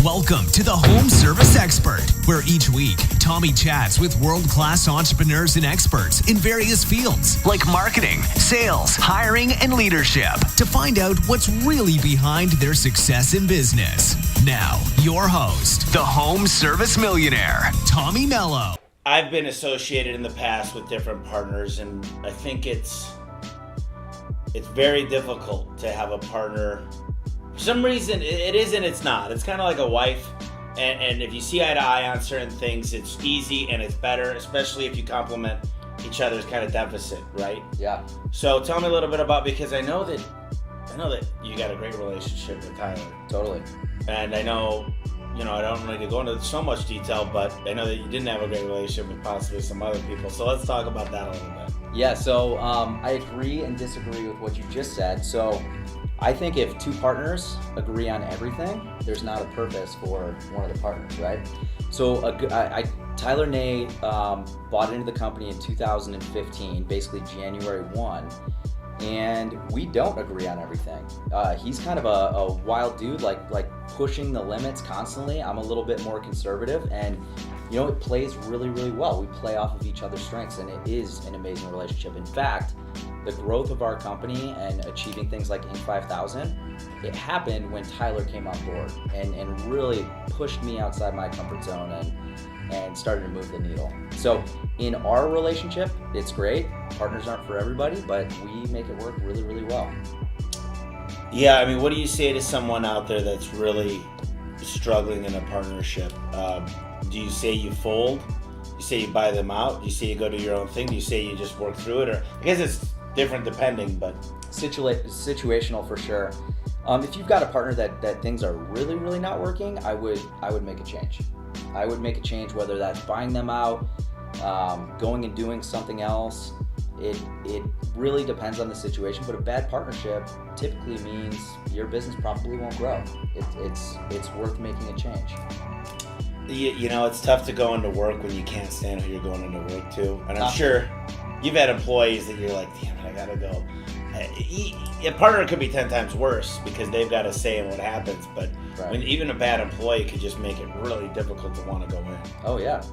Welcome to the Home Service Expert, where each week, Tommy chats with world-class entrepreneurs and experts in various fields like marketing, sales, hiring, and leadership to find out what's really behind their success in business. Now, your host, the Home Service Millionaire, Tommy Mello. I've been associated in the past with different partners, and I think it's very difficult to have a partner. For some reason, it is and it's not. It's kind of like a wife, and if you see eye to eye on certain things, it's easy and it's better, especially if you complement each other's kind of deficit, right? Yeah. So tell me a little bit about, because I know that you got a great relationship with Tyler. Totally. And I know, I don't need to go into so much detail, but I know that you didn't have a great relationship with possibly some other people. So let's talk about that a little bit. Yeah, so I agree and disagree with what you just said. So I think if two partners agree on everything, there's not a purpose for one of the partners, right? So Tyler Ney bought into the company in 2015, basically January 1, and we don't agree on everything. He's kind of a wild dude, like pushing the limits constantly. I'm a little bit more conservative, and it plays really, really well. We play off of each other's strengths, and it is an amazing relationship. In fact, the growth of our company and achieving things like Inc. 5000, it happened when Tyler came on board and really pushed me outside my comfort zone and started to move the needle. So in our relationship, it's great. Partners aren't for everybody, but we make it work really, really well. Yeah, I mean, what do you say to someone out there that's really struggling in a partnership? Do you say you fold? Do you say you buy them out? Do you say you go do your own thing? Do you say you just work through it? Or I guess it's different depending, but situational for sure. If you've got a partner that things are really, really not working, I would make a change. I would make a change, whether that's buying them out, going and doing something else. It really depends on the situation, but a bad partnership typically means your business probably won't grow. It's worth making a change. It's tough to go into work when you can't stand who you're going into work to. And I'm sure you've had employees that you're like, damn it, I gotta go. A partner could be 10 times worse because they've got a say in what happens, but when even a bad employee could just make it really difficult to want to go in. Oh yeah.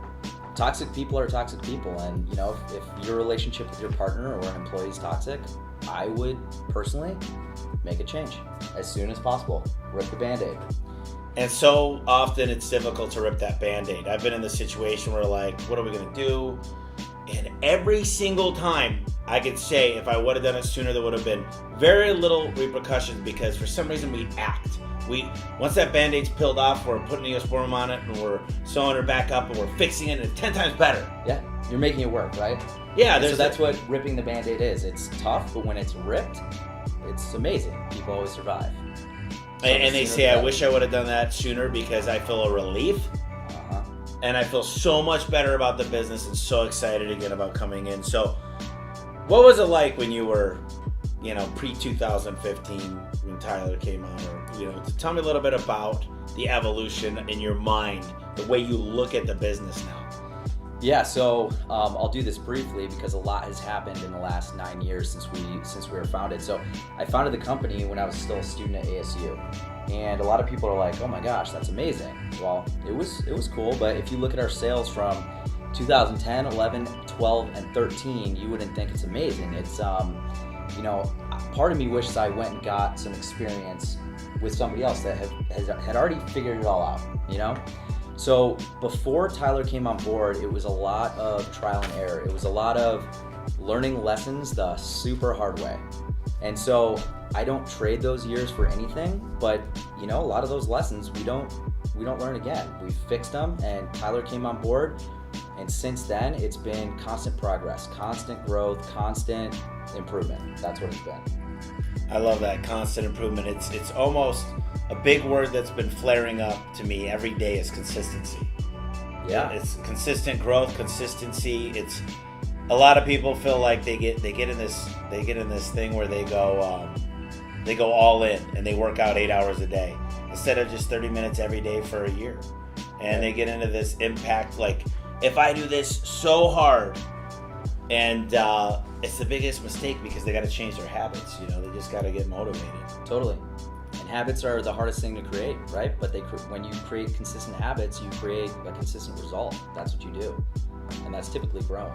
Toxic people are toxic people, and if your relationship with your partner or an employee is toxic, I would personally make a change as soon as possible. Rip the Band-Aid. And so often it's difficult to rip that Band-Aid. I've been in the situation where what are we going to do? And every single time I could say if I would have done it sooner, there would have been very little repercussions, because for some reason we act. Once that Band-Aid's peeled off, we're putting Neosporin on it and we're sewing it back up and we're fixing it, and it's 10 times better. Yeah, you're making it work, right? Yeah. So that's what ripping the Band-Aid is. It's tough, but when it's ripped, it's amazing. People always survive. And they say, I wish I would have done that sooner, because I feel a relief. And I feel so much better about the business and so excited again about coming in. So what was it like when you were, pre-2015 when Tyler came on? Or, tell me a little bit about the evolution in your mind, the way you look at the business now. Yeah, so I'll do this briefly because a lot has happened in the last 9 years since we were founded. So I founded the company when I was still a student at ASU, and a lot of people are like, "Oh my gosh, that's amazing." Well, it was cool, but if you look at our sales from 2010, 11, 12, and 13, you wouldn't think it's amazing. It's part of me wishes I went and got some experience with somebody else that had already figured it all out. So before Tyler came on board, it was a lot of trial and error. It was a lot of learning lessons the super hard way. And so I don't trade those years for anything, but a lot of those lessons we don't learn again. We fixed them, and Tyler came on board, and since then it's been constant progress, constant growth, constant improvement. That's what it's been. I love that, constant improvement. It's almost a big word that's been flaring up to me every day is consistency. Yeah. It's consistent growth, consistency. It's a lot of people feel like they get in this thing where they go all in and they work out 8 hours a day instead of just 30 minutes every day for a year. And they get into this impact, like, if I do this so hard, and it's the biggest mistake because they got to change their habits. They just got to get motivated. Totally. And habits are the hardest thing to create, right? But when you create consistent habits, you create a consistent result. That's what you do, and that's typically growing.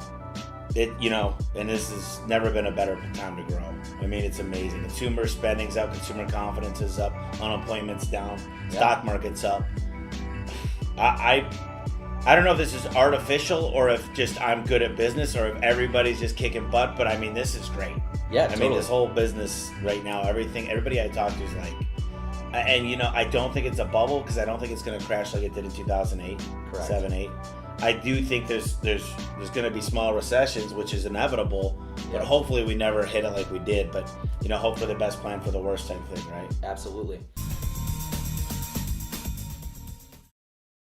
And this has never been a better time to grow. I mean, it's amazing. Consumer spending's up, consumer confidence is up, unemployment's down, stock market's up. I don't know if this is artificial or if just I'm good at business or if everybody's just kicking butt, but I mean, this is great. Yeah, I totally. mean, this whole business right now, everybody I talk to is like, and I don't think it's a bubble because I don't think it's going to crash like it did in 2008, Correct. 7, 8. I do think there's going to be small recessions, which is inevitable, but hopefully we never hit it like we did. But hopefully the best plan for the worst type thing, right? Absolutely.